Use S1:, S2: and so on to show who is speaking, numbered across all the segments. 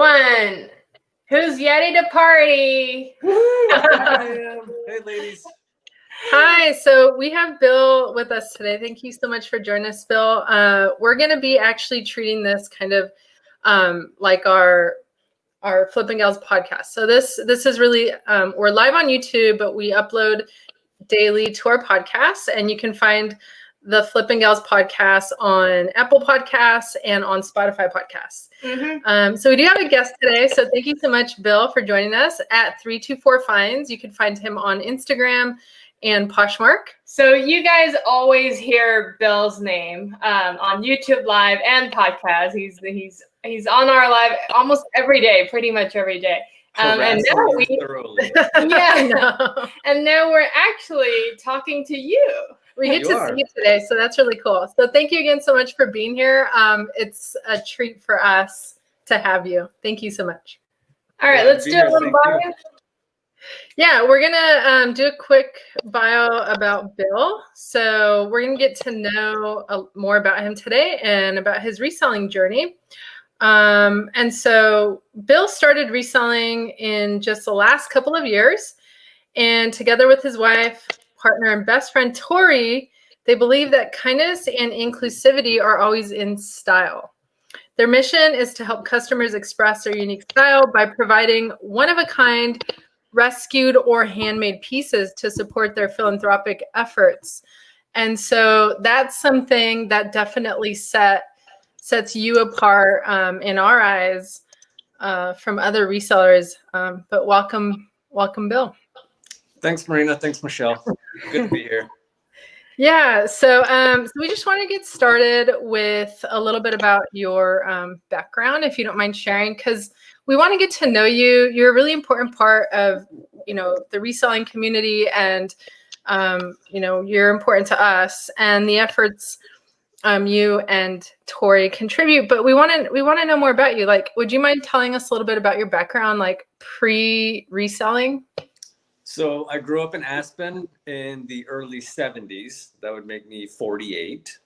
S1: One. Who's ready to party?
S2: I am. Hey, ladies.
S1: Hi. So we have Bill with us today. Thank you so much for joining us, Bill. We're going to be actually treating this kind of like our Flipping Gals podcast. So this is really we're live on YouTube, but we upload daily to our podcast, and you can find the Flipping Gals podcast on Apple Podcasts and on Spotify podcasts.
S3: Mm-hmm.
S1: So we do have a guest today. So thank you so much, Bill, for joining us at 324 Finds. You can find him on Instagram and Poshmark.
S3: So you guys always hear Bill's name on YouTube Live and podcast. He's on our live almost every day, pretty much every day. And now and now we're actually talking to you.
S1: We get to see you today, so that's really cool. So thank you again so much for being here. It's a treat for us to have you. Thank you so much.
S3: All right, let's do a little bio.
S1: Yeah, we're going to do a quick bio about Bill. So we're going to get to know more about him today and about his reselling journey. And so Bill started reselling in just the last couple of years, and together with his wife, partner, and best friend, Tori, they believe that kindness and inclusivity are always in style. Their mission is to help customers express their unique style by providing one-of-a-kind, rescued or handmade pieces to support their philanthropic efforts. And so that's something that definitely sets you apart in our eyes from other resellers. But welcome, Bill.
S2: Thanks, Marina. Thanks, Michelle. Good to be here.
S1: Yeah, so we just want to get started with a little bit about your background, if you don't mind sharing, because we want to get to know you. You're a really important part of, the reselling community, and, you're important to us and the efforts you and Tori contribute. But we want to know more about you. Like, would you mind telling us a little bit about your background, like pre-reselling?
S2: So I grew up in Aspen in the early 70s. That would make me 48.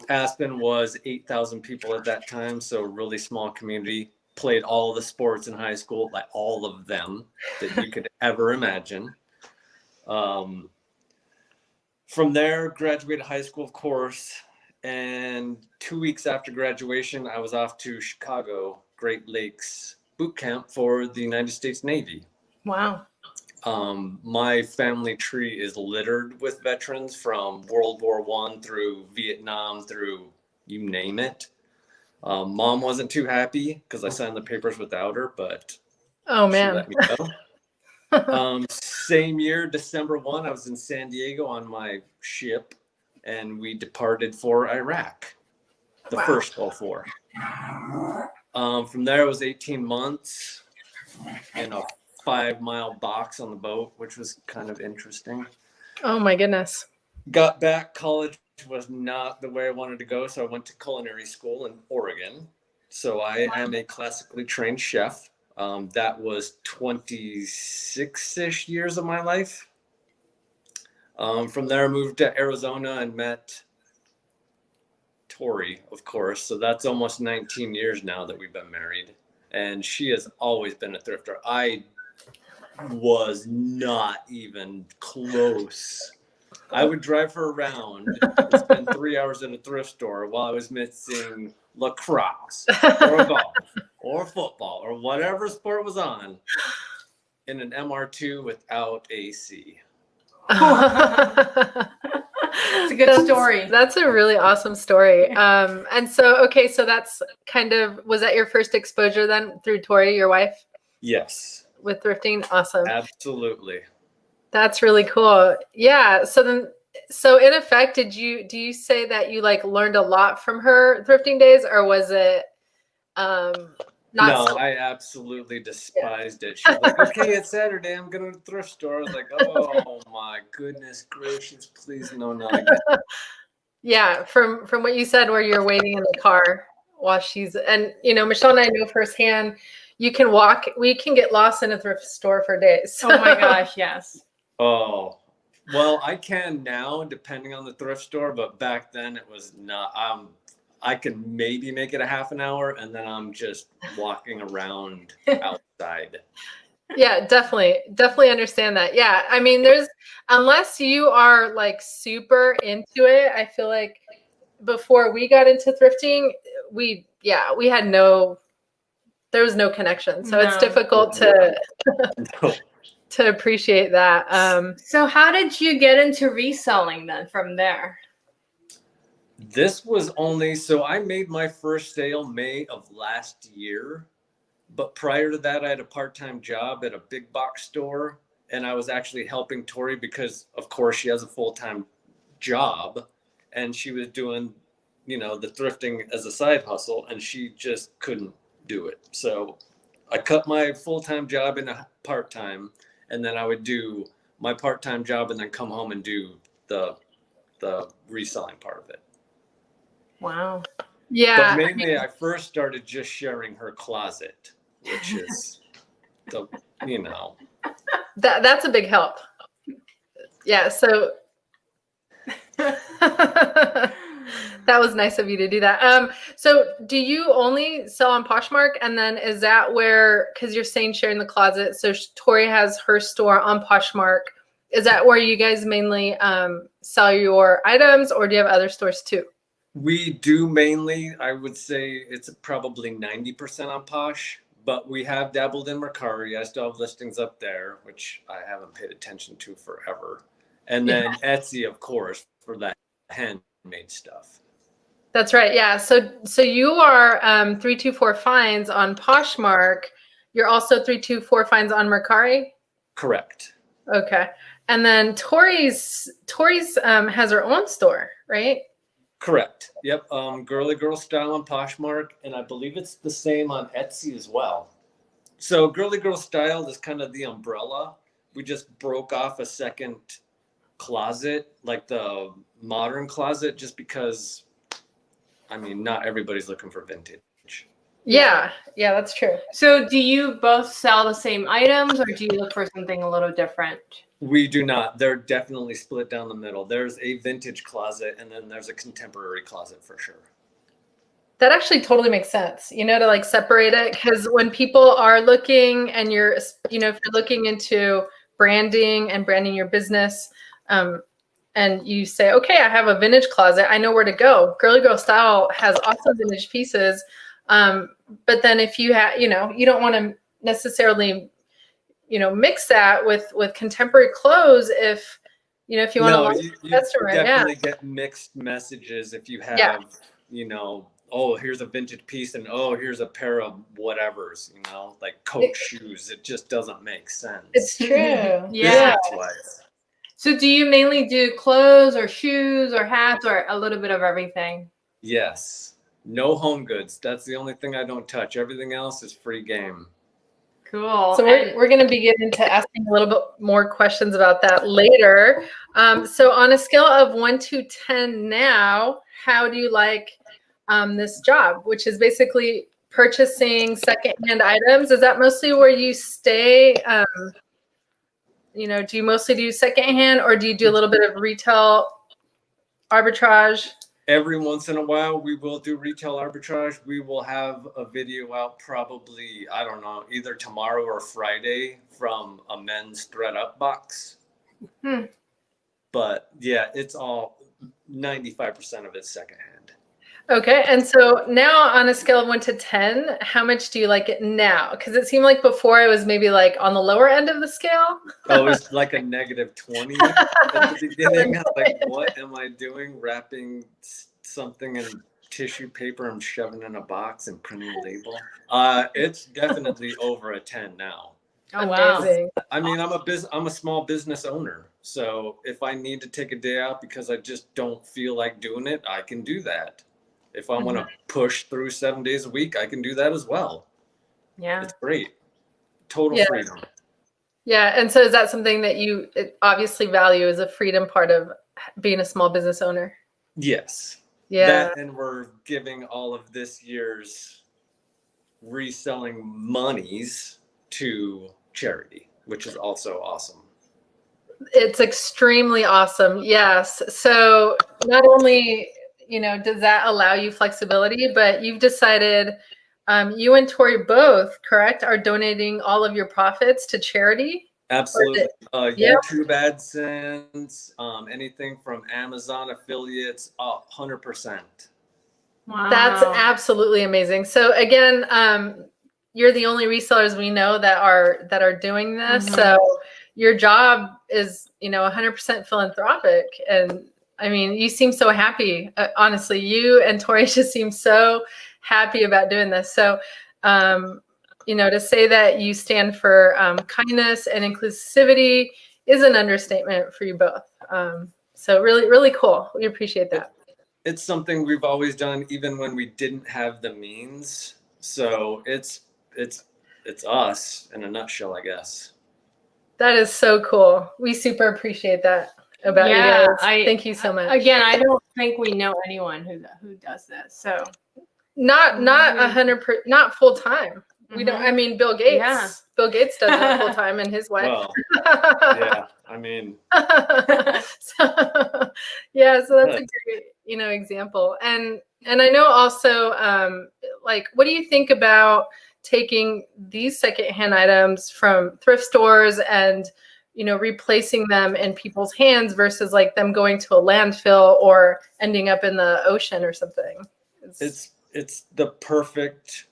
S2: Aspen was 8,000 people at that time, so really small community. Played all the sports in high school, like all of them that you could ever imagine. From there, graduated high school, of course. And 2 weeks after graduation, I was off to Chicago, Great Lakes boot camp for the United States Navy.
S1: Wow.
S2: My family tree is littered with veterans from World War I through Vietnam, through you name it. Mom wasn't too happy because I signed the papers without her, but
S1: oh man,
S2: she let me go. Same year, December 1, I was in San Diego on my ship, and we departed for Iraq, the first Gulf War. From there, it was 18 months in a 5-mile box on the boat, which was kind of interesting.
S1: Oh my goodness.
S2: Got back, college was not the way I wanted to go, so I went to culinary school in Oregon. So I am a classically trained chef. That was 26-ish years of my life. From there, I moved to Arizona and met Tori, of course. So that's almost 19 years now that we've been married. And she has always been a thrifter. I was not even close. I would drive her around and spend 3 hours in a thrift store while I was missing lacrosse or golf or football or whatever sport was on in an MR2 without AC.
S3: It's a good story.
S1: That's a really awesome story. And so that's kind of, was that your first exposure then through Tori, your wife?
S2: Yes.
S1: With thrifting? Awesome.
S2: Absolutely. That's
S1: really cool. Yeah. So in effect, do you say that you like learned a lot from her thrifting days, or was it
S2: No, I absolutely despised it. She was like, okay, it's Saturday, I'm going to the thrift store. I was like, oh my goodness gracious, please no, not again.
S1: Yeah, from what you said, where you're waiting in the car while and Michelle and I know firsthand, we can get lost in a thrift store for days.
S3: Oh my gosh, yes.
S2: Oh, well, I can now, depending on the thrift store, but back then it was not. I could maybe make it a half an hour, and then I'm just walking around outside.
S1: Yeah, definitely understand that. Yeah, I mean, unless you are like super into it, I feel like before we got into thrifting, there was no connection. So it's difficult to appreciate that.
S3: So how did you get into reselling then from there?
S2: This was so I made my first sale May of last year. But prior to that, I had a part-time job at a big box store, and I was actually helping Tori because, of course, she has a full-time job, and she was doing, the thrifting as a side hustle, and she just couldn't do it. So I cut my full-time job into part-time, and then I would do my part-time job and then come home and do the reselling part of it.
S3: Wow.
S1: Yeah.
S2: But mainly, I first started just sharing her closet, which is,
S1: That's a big help. Yeah. So that was nice of you to do that. So do you only sell on Poshmark? And then is that because you're saying sharing the closet, so Tori has her store on Poshmark. Is that where you guys mainly sell your items, or do you have other stores too?
S2: We do mainly, I would say it's probably 90% on Posh, but we have dabbled in Mercari. I still have listings up there, which I haven't paid attention to forever. And then Etsy, of course, for that handmade stuff.
S1: That's right. Yeah. So you are 324 Finds on Poshmark. You're also 324 Finds on Mercari?
S2: Correct.
S1: Okay. And then Tori's has her own store, right?
S2: Correct. Yep. Girly Girl Style on Poshmark, and I believe it's the same on Etsy as well. So Girly Girl Style is kind of the umbrella. We just broke off a second closet, like the modern closet, just because, not everybody's looking for vintage.
S1: Yeah, that's true.
S3: So do you both sell the same items, or do you look for something a little different?
S2: We do not. They're definitely split down the middle. There's a vintage closet, and then there's a contemporary closet for sure.
S1: That actually totally makes sense, to like separate it, because when people are looking and if you're looking into branding and branding your business, and you say, okay, I have a vintage closet, I know where to go. Girly Girl Style has awesome vintage pieces. But then if you have, you don't want to necessarily, mix that with contemporary clothes if you want to
S2: you definitely get mixed messages if you have, oh, here's a vintage piece, and oh, here's a pair of whatevers, like Coach shoes. It just doesn't make sense.
S1: It's true.
S3: Yeah. So do you mainly do clothes or shoes or hats or a little bit of everything?
S2: Yes. No home goods. That's the only thing I don't touch. Everything else is free game.
S3: Cool.
S1: So we're going to be getting into asking a little bit more questions about that later. So on a scale of 1 to 10 now, how do you like this job, which is basically purchasing secondhand items? Is that mostly where you stay? Do you mostly do secondhand, or do you do a little bit of retail arbitrage?
S2: Every once in a while, we will do retail arbitrage. We will have a video out probably, I don't know, either tomorrow or Friday from a men's thread up box. But yeah, it's all 95% of it's secondhand.
S1: Okay. And so now on a scale of 1 to 10, how much do you like it now? Because it seemed like before it was maybe like on the lower end of the scale.
S2: Oh, it's like a -20 at the beginning. I was like, what am I doing? Wrapping something in tissue paper and shoving in a box and printing a label. It's definitely over a 10 now.
S3: Oh, wow.
S2: I'm a small business owner. So if I need to take a day out because I just don't feel like doing it, I can do that. If I want to push through 7 days a week, I can do that as well.
S3: Yeah.
S2: It's great. Total freedom.
S1: Yeah. And so is that something that you obviously value as a freedom part of being a small business owner?
S2: Yes.
S1: Yeah.
S2: That, and we're giving all of this year's reselling monies to charity, which is also awesome.
S1: It's extremely awesome. Yes. So not only, does that allow you flexibility? But you've decided, you and Tori both, correct, are donating all of your profits to charity?
S2: Absolutely.
S1: Yeah.
S2: YouTube AdSense, anything from Amazon affiliates, 100%.
S3: Wow.
S1: That's absolutely amazing. So again, you're the only resellers we know that are doing this. So your job is, 100% philanthropic. And I mean, you seem so happy. Honestly, you and Tori just seem so happy about doing this. So, to say that you stand for kindness and inclusivity is an understatement for you both. So really, really cool. We appreciate that.
S2: It's something we've always done, even when we didn't have the means. So it's us in a nutshell, I guess.
S1: That is so cool. We super appreciate that about you guys. Thank you so much.
S3: Again, I don't think we know anyone who does this. So
S1: not 100%, not full time. We don't. I mean, Bill Gates.
S3: Yeah.
S1: Bill Gates does it full time, and his wife.
S2: Well, yeah. I mean.
S1: So that's a great, example. And I know also, what do you think about taking these secondhand items from thrift stores and, replacing them in people's hands versus like them going to a landfill or ending up in the ocean or something?
S2: It's the perfect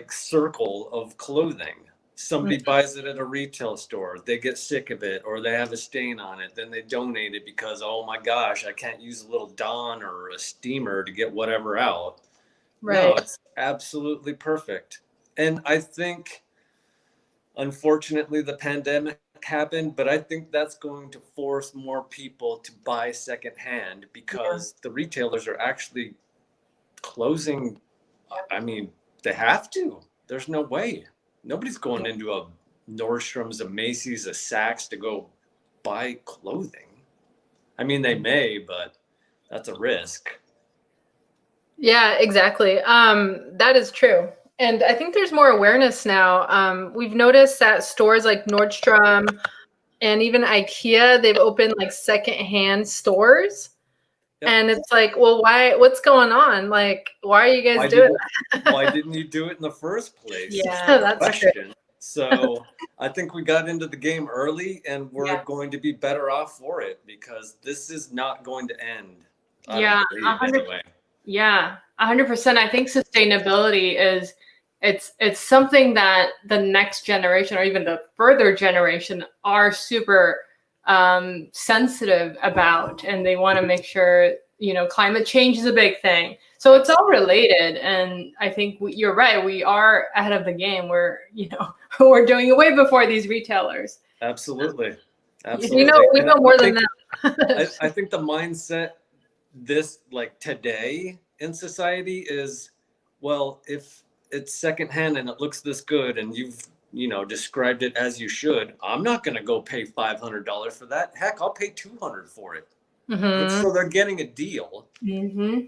S2: circle of clothing. Somebody buys it at a retail store, they get sick of it, or they have a stain on it, then they donate it because, oh my gosh, I can't use a little Dawn or a steamer to get whatever out. Right. No, it's absolutely perfect. And I think, unfortunately, the pandemic happened, but I think that's going to force more people to buy secondhand because the retailers are actually closing. I mean, they have to. There's no way. Nobody's going into a Nordstrom's, a Macy's, a Saks to go buy clothing. I mean, they may, but that's a risk.
S1: Yeah, exactly. That is true. And I think there's more awareness now. We've noticed that stores like Nordstrom and even IKEA, they've opened secondhand stores. Yep. And it's like, well, why? What's going on? Like, why are you guys doing that?
S2: Why didn't you do it in the first place?
S1: Yeah, that's true.
S2: So I think we got into the game early, and we're going to be better off for it because this is not going to end.
S3: Yeah, 100%. Yeah, 100%. I think sustainability is it's something that the next generation or even the further generation are super sensitive about, and they want to make sure, climate change is a big thing. So it's all related. And I think you're right. We are ahead of the game. We're doing it way before these retailers.
S2: Absolutely.
S1: We know more than that.
S2: I think the mindset today in society is, well, if it's secondhand and it looks this good and you've described it as you should, I'm not going to go pay $500 for that. Heck, I'll pay $200 for it. Mm-hmm. So they're getting a deal.
S1: Mm-hmm.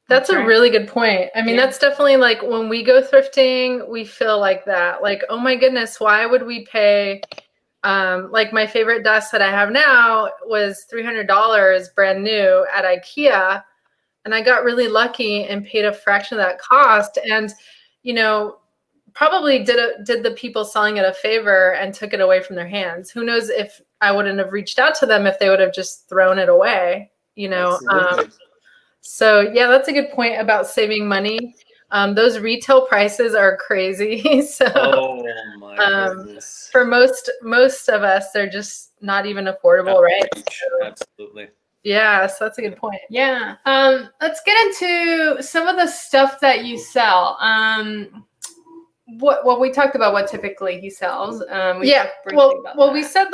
S1: That's a really good point. I mean, that's definitely when we go thrifting, we feel like that. Like, oh my goodness, why would we pay? My favorite desk that I have now was $300 brand new at IKEA. And I got really lucky and paid a fraction of that cost. And, probably did the people selling it a favor and took it away from their hands. Who knows if I wouldn't have reached out to them if they would have just thrown it away, So yeah, that's a good point about saving money. Those retail prices are crazy. So
S2: oh my goodness.
S1: For most of us, they're just not even affordable, right?
S2: Absolutely.
S1: Yeah, so that's a good point.
S3: Yeah. Let's get into some of the stuff that you sell. What we talked about what typically he sells.
S1: We said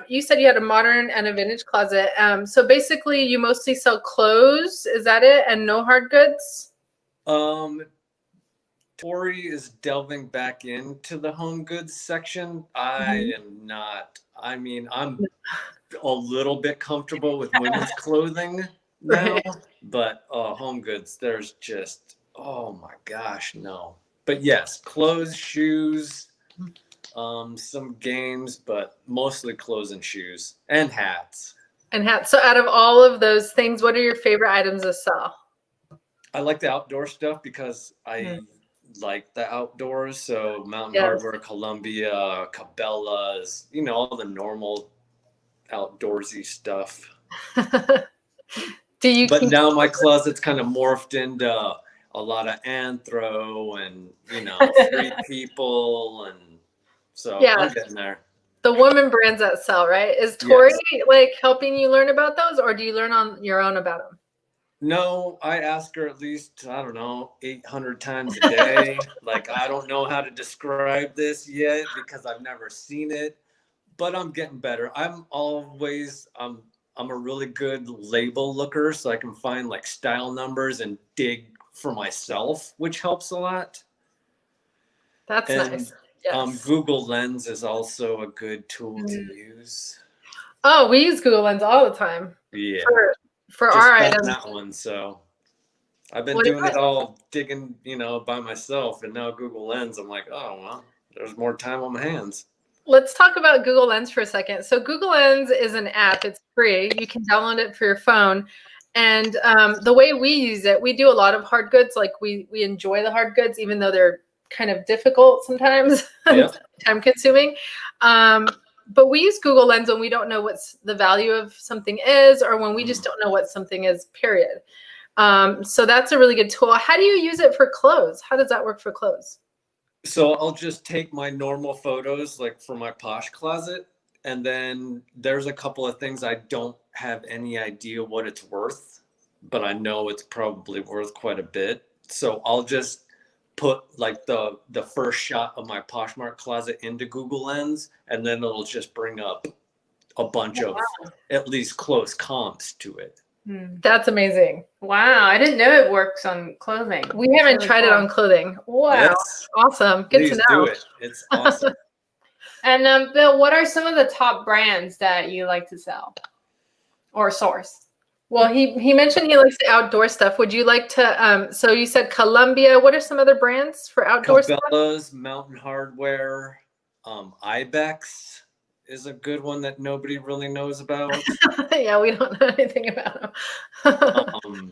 S1: you said you had a modern and a vintage closet. So basically you mostly sell clothes, is that it? And no hard goods?
S2: Tori is delving back into the home goods section. I am not. I mean, I'm a little bit comfortable with women's clothing now, but home goods, there's just, oh my gosh, no. But yes, clothes, shoes, some games, but mostly clothes and shoes and hats.
S1: So out of all of those things, what are your favorite items to sell?
S2: I like the outdoor stuff because I like the outdoors. So Mountain
S1: Yes.
S2: Hardware, Columbia, Cabela's, you know, all the normal outdoorsy stuff. But now my closet's kind of morphed into a lot of Anthro and, you know, Free People, and so I'm getting there.
S1: The woman brands that sell, right? Is Tori like helping you learn about those, or do you learn on your own about them?
S2: No, I ask her at least, I don't know, 800 times a day. Like, I don't know how to describe this yet because I've never seen it, but I'm getting better. I'm a really good label looker, so I can find like style numbers and dig for myself, which helps a lot.
S1: That's nice. Yes.
S2: Google Lens is also a good tool to use.
S1: Oh, we use Google Lens all the time.
S2: Yeah.
S1: For
S2: just
S1: our items.
S2: That one, so I've been doing it all digging, you know, by myself, and now Google Lens, I'm like, oh well, there's more time on my hands.
S1: Let's talk about Google Lens for a second. So Google Lens is an app. It's free. You can download it for your phone. And the way we use it, we do a lot of hard goods. Like we enjoy the hard goods, even though they're kind of difficult sometimes, time consuming. But we use Google Lens when we don't know what the value of something is, or when we just don't know what something is, period. So that's a really good tool. How do you use it for clothes? How does that work for clothes?
S2: So I'll just take my normal photos, like for my posh closet, and then there's a couple of things I don't have any idea what it's worth, but I know it's probably worth quite a bit. So I'll just put like the first shot of my Poshmark closet into Google Lens, and then it'll just bring up a bunch of at least close comps to it.
S1: That's amazing.
S3: Wow, I didn't know it works on clothing.
S1: We haven't tried it on clothing. Wow.
S2: Yes.
S1: Awesome. Good to know.
S2: Do it. It's awesome.
S3: And Bill, what are some of the top brands that you like to sell or source?
S1: Well, he mentioned he likes the outdoor stuff. Would you like to, so you said Columbia. What are some other brands for outdoor stuff?
S2: Cabela's, Mountain Hardware, Ibex is a good one that nobody really knows about.
S1: Yeah, we don't know anything about them.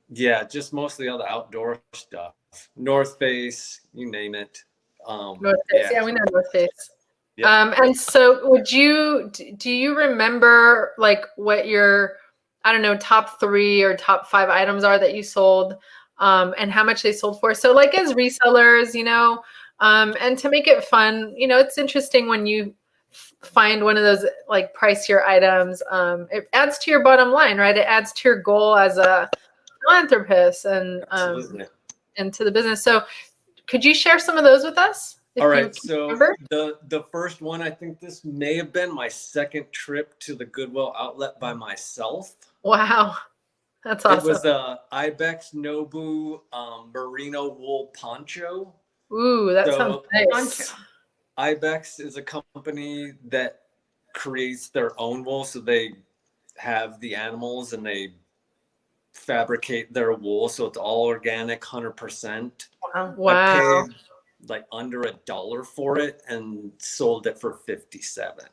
S2: Yeah, just mostly all the outdoor stuff. North Face, you name it.
S1: North Face. Yeah, we know North Face.
S2: Yep.
S1: And so do you remember like what your, I don't know, top 3 or top 5 items are that you sold, and how much they sold for? So like as resellers, you know, and to make it fun, you know, it's interesting when you find one of those like pricier items. It adds to your bottom line, right? It adds to your goal as a philanthropist and to the business. So could you share some of those with us?
S2: All right. So the first one, I think this may have been my second trip to the Goodwill outlet by myself.
S1: Wow. That's awesome.
S2: It was a Ibex Nobu merino wool poncho.
S1: Ooh, that sounds nice.
S2: Ibex is a company that creates their own wool. So they have the animals and they fabricate their wool. So it's all organic, 100%.
S1: Wow.
S2: I paid like under $1 for it and sold it for 57.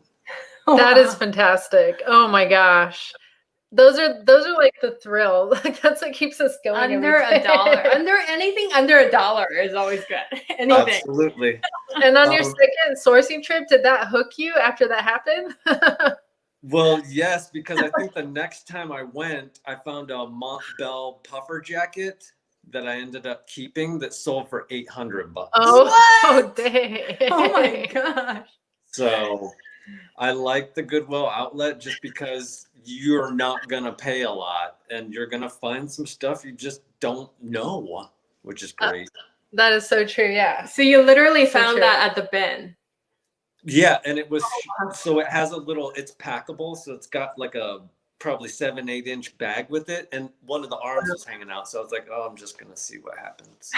S1: That is fantastic. Oh my gosh. Those are like the thrill. Like that's what keeps us going.
S3: Under $1. Anything under $1 is always good. Anything.
S2: Absolutely.
S1: And on your second sourcing trip, did that hook you after that happened?
S2: Well, yes, because I think the next time I went, I found a Montbell puffer jacket that I ended up keeping that sold for $800.
S1: Oh, dang.
S3: Oh my gosh.
S2: So I like the Goodwill outlet just because you're not going to pay a lot and you're going to find some stuff you just don't know, which is great.
S1: That is so true. Yeah.
S3: So you literally found that at the bin.
S2: Yeah. And it was, so it has a little, it's packable. So it's got like a probably 7-8 inch bag with it. And one of the arms was hanging out. So I was like, oh, I'm just going to see what happens.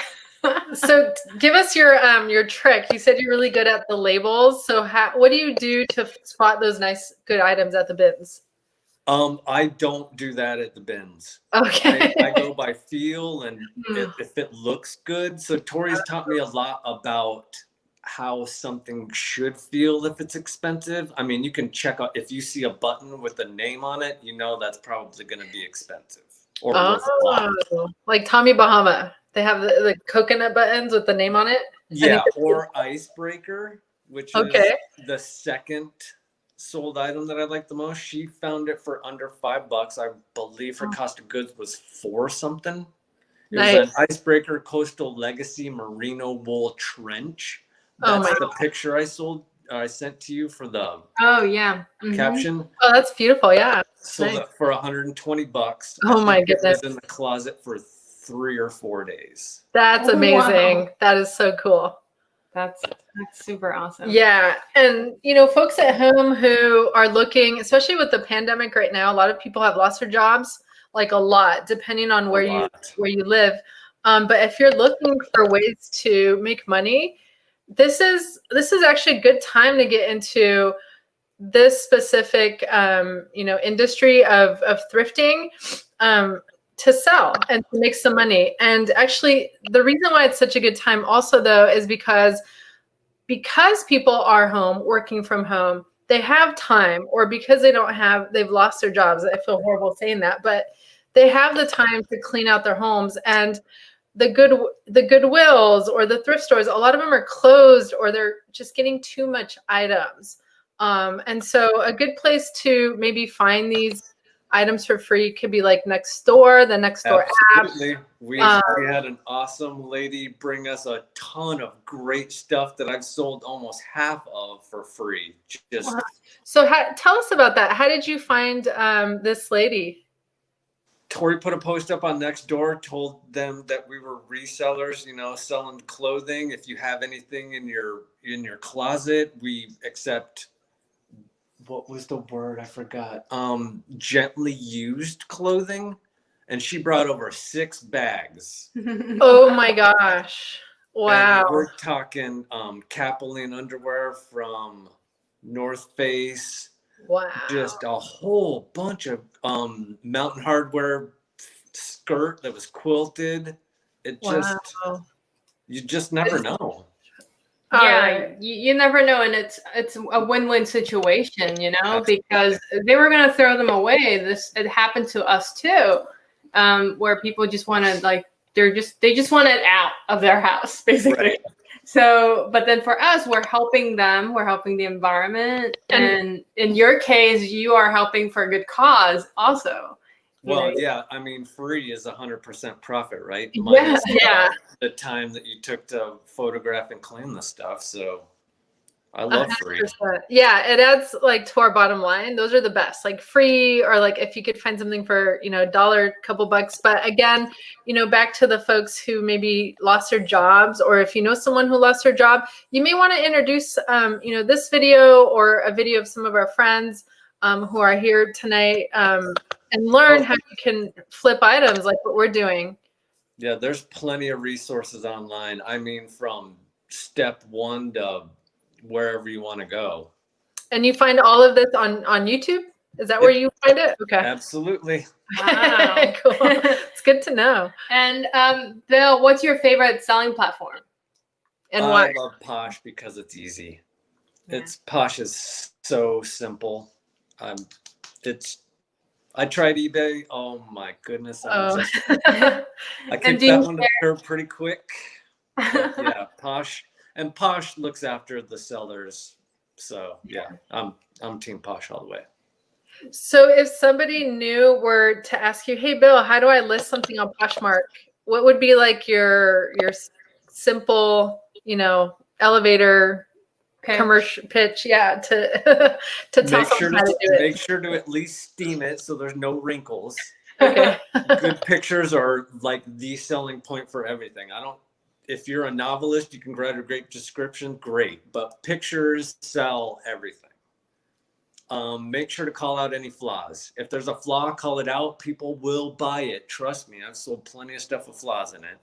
S1: So give us your trick. You said you're really good at the labels. So what do you do to spot those nice, good items at the bins?
S2: I don't do that at the bins.
S1: Okay.
S2: I go by feel and if it looks good. So Tori's taught me a lot about how something should feel if it's expensive. I mean, you can check out if you see a button with a name on it, you know that's probably going to be expensive. or was blocked.
S1: Like Tommy Bahama. They have the coconut buttons with the name on it.
S2: Yeah, or Icebreaker, which is the second sold item that I like the most. She found it for under $5. I believe her cost of goods was $4 something. It was an Icebreaker Coastal Legacy Merino Wool Trench. That's the picture I sent to you for the caption.
S1: Oh, that's beautiful. Yeah.
S2: Sold it for $120.
S1: Oh my goodness.
S2: It was in the closet for 3 or 4 days.
S1: That's amazing. Wow. That is so cool.
S3: That's super awesome.
S1: Yeah. And, folks at home who are looking, especially with the pandemic right now, a lot of people have lost their jobs, like a lot, depending on where you live. But if you're looking for ways to make money, this is actually a good time to get into this specific, industry of thrifting, to sell and to make some money. And actually, the reason why it's such a good time also, though, is because people are home, working from home, they have time, or because they've lost their jobs. I feel horrible saying that, but they have the time to clean out their homes. And the Goodwills or the thrift stores, a lot of them are closed, or they're just getting too much items. And so a good place to maybe find these items for free could be like Nextdoor, the Nextdoor app.
S2: We had an awesome lady bring us a ton of great stuff that I've sold almost half of for free.
S1: So tell us about that. How did you find this lady?
S2: Tori put a post up on Nextdoor, told them that we were resellers, selling clothing. If you have anything in your closet, we accept, what was the word? I forgot. Gently used clothing. And she brought over 6 bags.
S1: Oh my gosh. Wow.
S2: And we're talking Capeline underwear from North Face.
S1: Wow.
S2: Just a whole bunch of Mountain Hardwear skirt that was quilted. You just never know.
S3: Yeah, you never know, and it's a win-win situation, because they were gonna throw them away. It happened to us too, where people just want to they just want it out of their house, basically. Right. So, but then for us, we're helping them. We're helping the environment, and in your case, you are helping for a good cause, also.
S2: Well, yeah, I mean, free is 100% profit, right?
S1: Yeah.
S2: The time that you took to photograph and clean the stuff. So I love 100%. Free.
S1: Yeah, it adds to our bottom line. Those are the best, free, or if you could find something for, $1, couple bucks. But again, back to the folks who maybe lost their jobs, or if you know someone who lost their job, you may want to introduce, this video or a video of some of our friends who are here tonight, and learn how you can flip items like what we're doing.
S2: Yeah, there's plenty of resources online. I mean, from step 1 to wherever you want to go.
S1: And you find all of this on YouTube? Is that where you find it? Okay.
S2: Absolutely.
S3: Wow.
S1: Cool. It's good to know.
S3: And Bill, what's your favorite selling platform?
S1: And why?
S2: I love Posh because it's easy. Yeah. Posh is so simple. I tried eBay. Oh my goodness. I kicked that one to curb pretty quick. But yeah, Posh. And Posh looks after the sellers. So yeah, I'm team Posh all the way.
S1: So if somebody new were to ask you, hey Bill, how do I list something on Poshmark? What would be your simple, elevator commercial pitch, to tell someone how to do it.
S2: Make sure to at least steam it so there's no wrinkles.
S1: Okay.
S2: Good pictures are the selling point for everything. If you're a novelist, you can write a great description, great, but pictures sell everything. Make sure to call out any flaws. If there's a flaw, call it out. People will buy it. Trust me, I've sold plenty of stuff with flaws in it.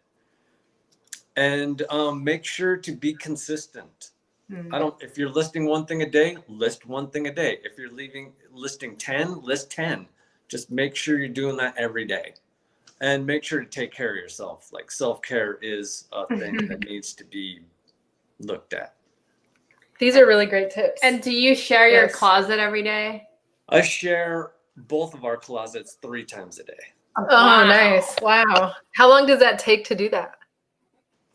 S2: And make sure to be consistent. If you're listing one thing a day, list one thing a day. If you're listing 10, list 10. Just make sure you're doing that every day. And make sure to take care of yourself. Self-care is a thing that needs to be looked at.
S1: These are really great tips.
S3: And do you share your closet every day?
S2: I share both of our closets 3 times a day.
S1: Oh,
S3: Wow.
S1: nice. Wow. How long does that take to do that?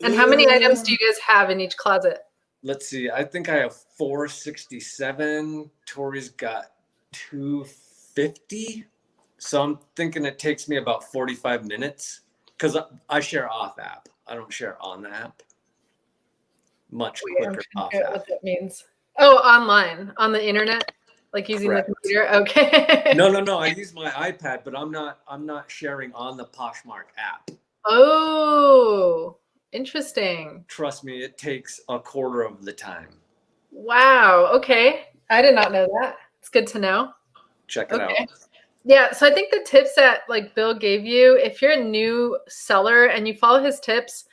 S1: And how many items do you guys have in each closet?
S2: Let's see. I think I have 467. Tori's got 250. So I'm thinking it takes me about 45 minutes because I share off app. I don't share on the app. Much quicker off app.
S1: What that means. Oh, online, on the internet, like using
S2: Correct.
S1: the computer. Okay.
S2: No. I use my iPad, but I'm not sharing on the Poshmark app.
S1: Oh, interesting.
S2: Trust me, it takes a quarter of the time.
S1: Wow. Okay. I did not know that. It's good to know.
S2: Check it out.
S1: Yeah. So I think the tips that like Bill gave you, if you're a new seller and you follow his tips,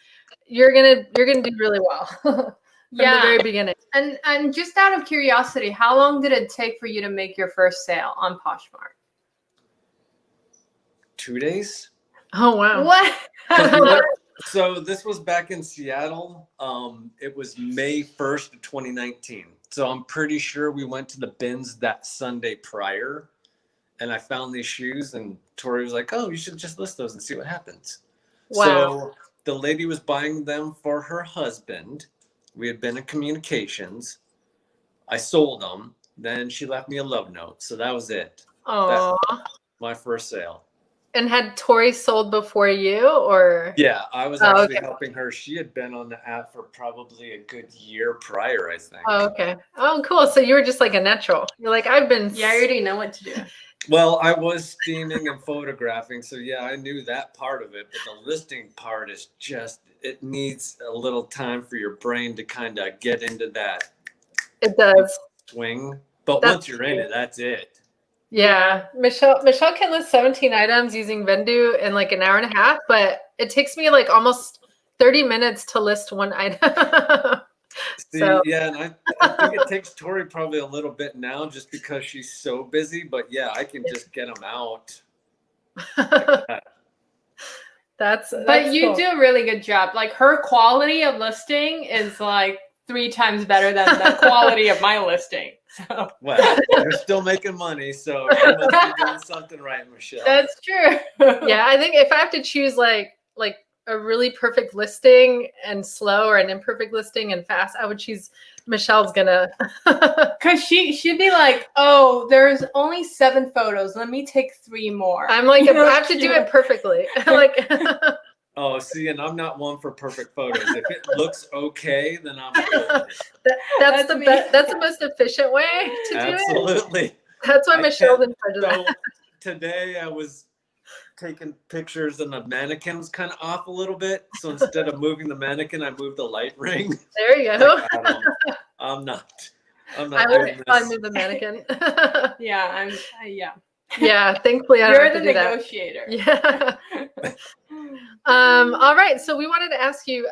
S1: you're gonna do really well from the very beginning.
S3: And just out of curiosity, how long did it take for you to make your first sale on Poshmark?
S2: 2 days.
S1: Oh wow.
S3: What?
S2: So this was back in Seattle. It was May 1st of 2019. So I'm pretty sure we went to the bins that Sunday prior, and I found these shoes, and Tori was like, "Oh, you should just list those and see what happens."
S1: Wow.
S2: So the lady was buying them for her husband. We had been in communications. I sold them. Then she left me a love note. So that was it.
S1: Oh.
S2: My first sale.
S1: And had Tori sold before you, or?
S2: Yeah, I was actually helping her. She had been on the app for probably a good year prior, I think.
S1: Oh, okay. Oh, cool. So you were just like a natural. You're like, I've been.
S3: Yeah, I already know what to do.
S2: Well, I was steaming and photographing, so yeah, I knew that part of it. But the listing part is just, it needs a little time for your brain to kind of get into that.
S1: It does.
S2: Swing. But once you're in it, that's it.
S1: Yeah. Michelle can list 17 items using Vendu in like an hour and a half, but it takes me like almost 30 minutes to list one item.
S2: See, yeah, and I think it takes Tori probably a little bit now just because she's so busy, but yeah, I can just get them out.
S3: But you do a really good job. Like her quality of listing is like 3 times better than the quality of my listing. So.
S2: Well, you're still making money, so you must be doing something right, Michelle.
S3: That's true.
S1: Yeah, I think if I have to choose like a really perfect listing and slow, or an imperfect listing and fast, I would choose Michelle's gonna.
S3: Because she'd be like, oh, there's only 7 photos. Let me take 3 more.
S1: I'm like, I have to do it perfectly. Like.
S2: Oh, see, and I'm not one for perfect photos. If it looks okay, then I'm good.
S1: That's the most efficient way to do it.
S2: Absolutely.
S1: That's why Michelle's in charge of that.
S2: Today I was taking pictures and the mannequin was kind of off a little bit. So instead of moving the mannequin, I moved the light ring.
S1: There you go.
S2: I'm not.
S1: I would probably move the mannequin.
S3: Yeah, yeah.
S1: Yeah, thankfully I don't have to do that.
S3: You're the negotiator.
S1: Yeah. All right. So we wanted to ask you,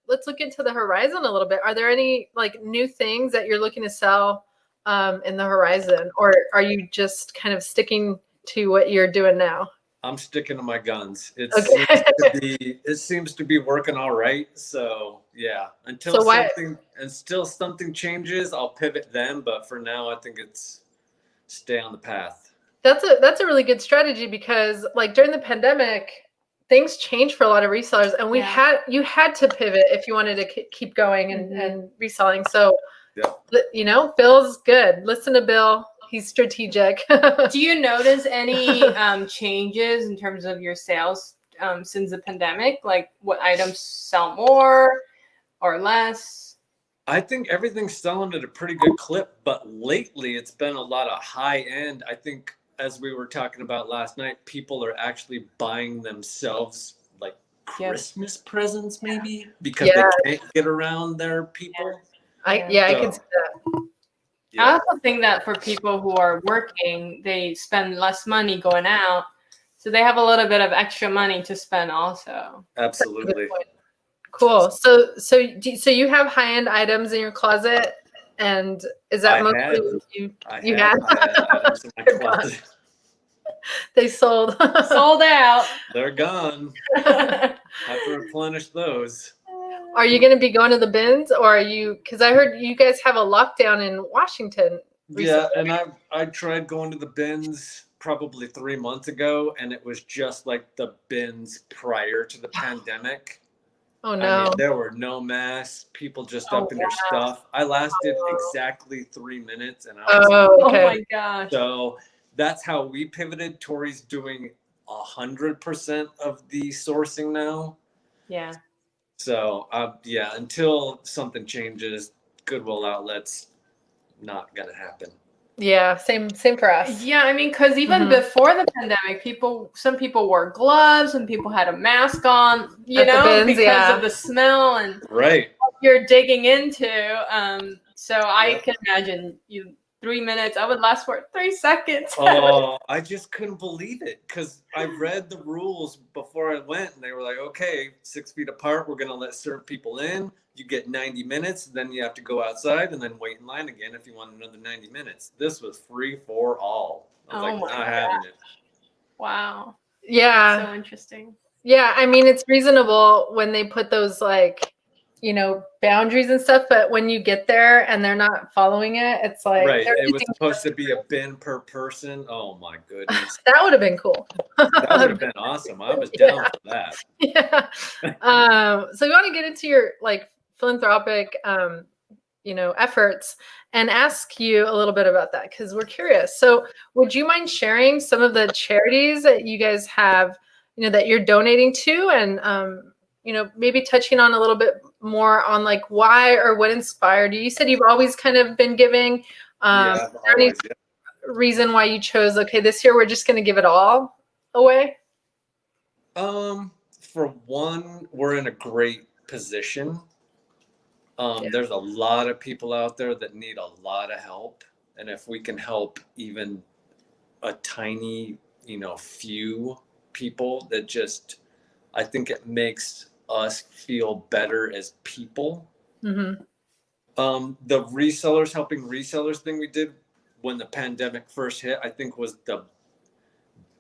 S1: let's look into the horizon a little bit. Are there any like new things that you're looking to sell in the horizon, or are you just kind of sticking to what you're doing now?
S2: I'm sticking to my guns. It seems to be working all right. So yeah, until something changes, I'll pivot then. But for now, I think it's stay on the path.
S1: That's a really good strategy, because like during the pandemic, things changed for a lot of resellers, and you had to pivot if you wanted to keep going and reselling. So, you know, Bill's good. Listen to Bill. He's strategic.
S3: Do you notice any changes in terms of your sales since the pandemic? Like what items sell more or less?
S2: I think everything's selling at a pretty good clip, but lately it's been a lot of high end. I think, as we were talking about last night, people are actually buying themselves like Christmas presents, maybe because they can't get around their people.
S1: I can see that.
S3: Yeah. I also think that for people who are working, they spend less money going out, so they have a little bit of extra money to spend also.
S2: Absolutely.
S1: Cool. So you have high-end items in your closet, and is that mostly what you have?
S2: Items in my closet.
S1: They sold
S3: out.
S2: They're gone. Have to replenish those.
S1: Are you going to be going to the bins, or are you? Because I heard you guys have a lockdown in Washington recently.
S2: Yeah, and I tried going to the bins. probably 3 months ago, and it was just like the bins prior to the pandemic.
S1: Oh
S2: I
S1: no.
S2: mean, there were no masks, people just
S1: Oh,
S2: dumping their
S1: wow.
S2: stuff. I lasted
S1: Oh.
S2: exactly 3 minutes, and I was
S1: Oh,
S3: Oh
S1: okay.
S3: my gosh.
S2: so that's how we pivoted. Tori's doing 100% of the sourcing now.
S3: Yeah.
S2: So yeah, until something changes, Goodwill outlets not gonna happen.
S1: Yeah, same for us.
S3: Yeah, I mean, because even before the pandemic, some people wore gloves and people had a mask on,
S1: At the bins,
S3: because
S1: yeah.
S3: of the smell and
S2: Right.
S3: what you're digging into. So I
S2: Yep.
S3: can imagine 3 minutes. I would last for 3 seconds.
S2: Oh, I just couldn't believe it because I read the rules before I went, and they were like, okay, 6 feet apart, we're gonna let certain people in. You get 90 minutes, then you have to go outside and then wait in line again if you want another 90 minutes. This was free for all. I was
S3: Oh
S2: like,
S3: my
S2: not having it.
S3: Wow.
S1: Yeah.
S3: So interesting.
S1: Yeah, I mean, it's reasonable when they put those like, boundaries and stuff, but when you get there and they're not following it, it's like
S2: Right.
S1: they're
S2: It was
S1: using
S2: supposed to be a bin per person. Oh my goodness.
S1: that would have been cool.
S2: That would have been awesome. I was down for that.
S1: Yeah. So you want to get into your like philanthropic efforts and ask you a little bit about that because we're curious. So would you mind sharing some of the charities that you guys have, that you're donating to, and maybe touching on a little bit more on like why or what inspired you? You said you've always kind of been giving.
S2: Yeah,
S1: Is there any reason why you chose, okay, this year we're just going to give it all away?
S2: For one, we're in a great position. There's a lot of people out there that need a lot of help. And if we can help even a tiny, few people, that just, I think it makes us feel better as people.
S1: Mm-hmm.
S2: The resellers helping resellers thing we did when the pandemic first hit, I think was the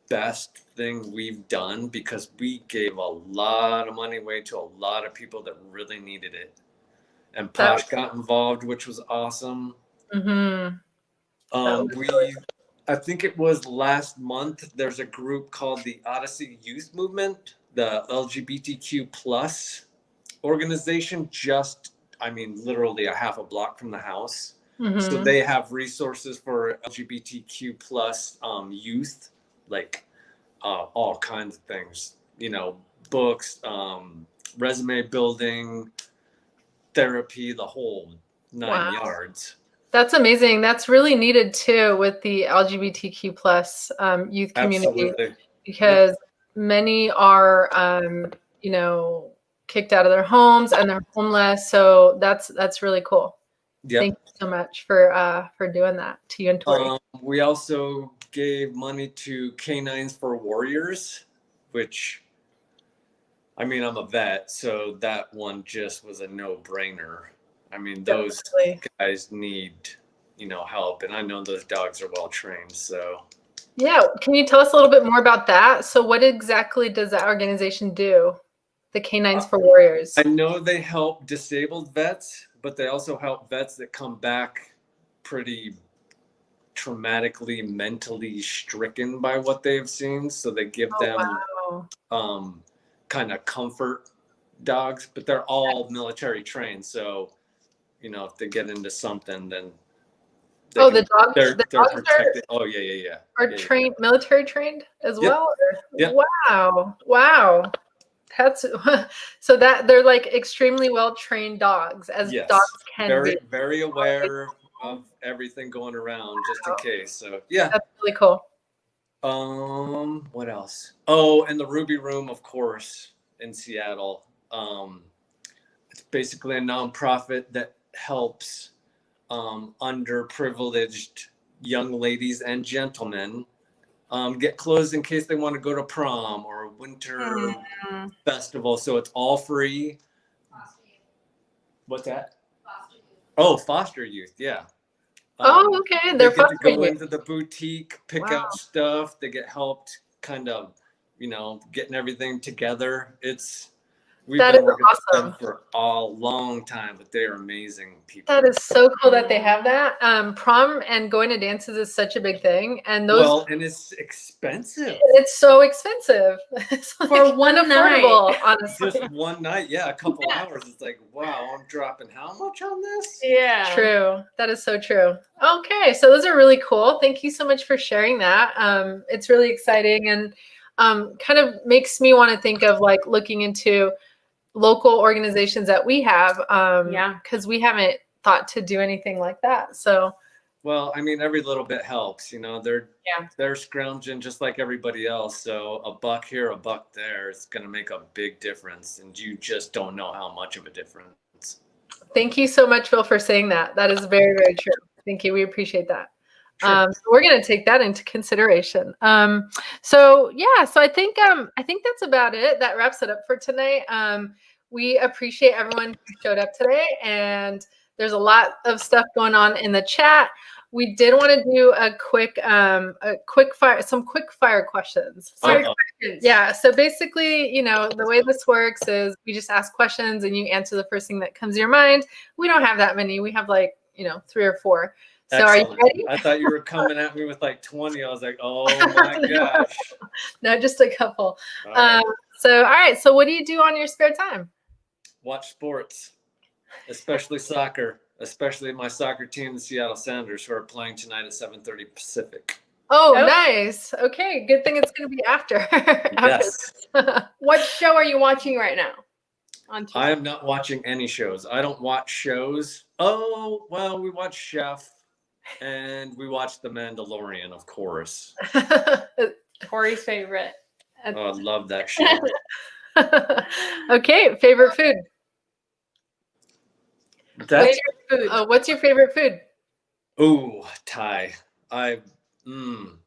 S2: best thing we've done because we gave a lot of money away to a lot of people that really needed it. And Posh got involved, which was awesome.
S1: Mm-hmm.
S2: I think it was last month, there's a group called the Odyssey Youth Movement, the LGBTQ plus organization, literally a half a block from the house.
S1: Mm-hmm.
S2: So they have resources for LGBTQ plus youth, like all kinds of things, books, resume building, therapy, the whole 9 yards.
S1: That's amazing. That's really needed too with the LGBTQ plus youth community.
S2: Absolutely.
S1: Because many are, kicked out of their homes and they're homeless. So that's really cool.
S2: Yep.
S1: Thank you so much for doing that, to you and Tori.
S2: We also gave money to Canines for Warriors, which, I'm a vet, so that one just was a no-brainer. Those guys need, help, and I know those dogs are well trained, so.
S1: Yeah, can you tell us a little bit more about that? So what exactly does that organization do, the Canines for Warriors?
S2: I know they help disabled vets, but they also help vets that come back pretty traumatically, mentally stricken by what they've seen. So they give them kind of comfort dogs, but they're all military trained. So, if they get into something, then
S1: the dogs,
S2: they're protected.
S1: Are trained, military trained as well?
S2: Yep.
S1: Wow. That's so that they're like extremely well trained dogs, as dogs can be.
S2: Very aware of everything going around, just in case. So yeah,
S1: that's really cool.
S2: What else? Oh, and the Ruby Room, of course, in Seattle. It's basically a nonprofit that helps underprivileged young ladies and gentlemen get clothes in case they want to go to prom or a winter festival. So it's all free. What's that? Foster youth. Oh, foster youth. Yeah.
S1: Okay.
S2: They get to go into the boutique, pick out stuff. They get helped kind of, getting everything together. It's We've
S1: That
S2: been
S1: is
S2: working with
S1: awesome.
S2: them for a long time, but they're amazing people.
S1: That is so cool that they have that. Prom and going to dances is such a big thing, and those.
S2: Well, and it's expensive.
S1: It's so expensive. It's like
S3: For one
S1: unaffordable,
S3: night.
S1: honestly.
S2: Just one night, yeah, a couple hours. It's like, wow, I'm dropping how much on this?
S3: Yeah.
S1: True. That is so true. Okay, so those are really cool. Thank you so much for sharing that. It's really exciting and kind of makes me want to think of like looking into local organizations that we have. Because we haven't thought to do anything like that. So.
S2: Well, I mean, every little bit helps. They're scrounging just like everybody else. So a buck here, a buck there is going to make a big difference, and you just don't know how much of a difference.
S1: Thank you so much, Phil, for saying that. That is very, very true. Thank you. We appreciate that.
S2: Sure.
S1: So we're going to take that into consideration. So I think that's about it. That wraps it up for tonight. We appreciate everyone who showed up today, and there's a lot of stuff going on in the chat. We did want to do some quick fire questions. Yeah. So basically, the way this works is we just ask questions and you answer the first thing that comes to your mind. We don't have that many. We have 3 or 4. So
S2: Excellent.
S1: are you ready?
S2: I thought you were coming at me with like 20. I was like, oh my gosh.
S1: No, just a couple.
S2: All right.
S1: All right. So what do you do on your spare time?
S2: Watch sports, especially soccer, especially my soccer team, the Seattle Sounders, who are playing tonight at 7:30 Pacific.
S1: Oh, nice. Okay. Good thing it's going to be after.
S2: Yes.
S3: What show are you watching right now? On TV?
S2: I am not watching any shows. I don't watch shows. Oh, well, we watch Chef and we watch The Mandalorian, of course.
S3: Tori's favorite.
S2: Oh, I love that show.
S1: Okay. Favorite food? What's your favorite food?
S2: Ooh, Thai. I've been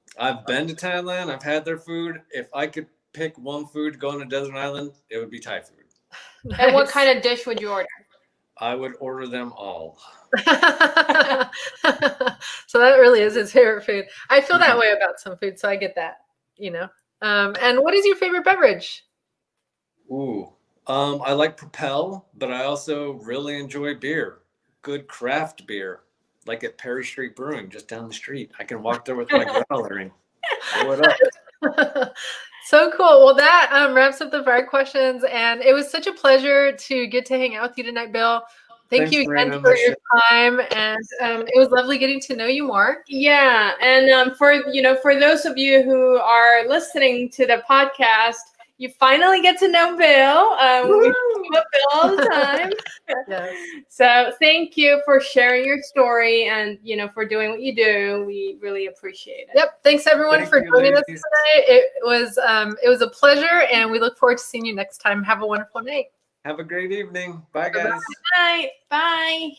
S2: to Thailand. I've had their food. If I could pick one food to go on a desert island, it would be Thai food.
S1: Nice.
S3: And what kind of dish would you order?
S2: I would order them all.
S1: So that really is his favorite food. I feel that way about some food, so I get that, And what is your favorite beverage?
S2: Ooh, I like Propel, but I also really enjoy beer. Good craft beer, like at Perry Street Brewing, just down the street. I can walk there with my growler and throw it up.
S1: So cool. Well, that wraps up the fire questions, and it was such a pleasure to get to hang out with you tonight, Bill. Thanks you again for your time, and it was lovely getting to know you more.
S3: Yeah, and for those of you who are listening to the podcast, you finally get to know Bill. We talk about Bill all the time.
S1: Yes.
S3: So thank you for sharing your story and for doing what you do. We really appreciate it.
S1: Yep. Thanks everyone for joining us tonight. It was a pleasure, and we look forward to seeing you next time. Have a wonderful night.
S2: Have a great evening. Bye, guys.
S3: Bye. Bye.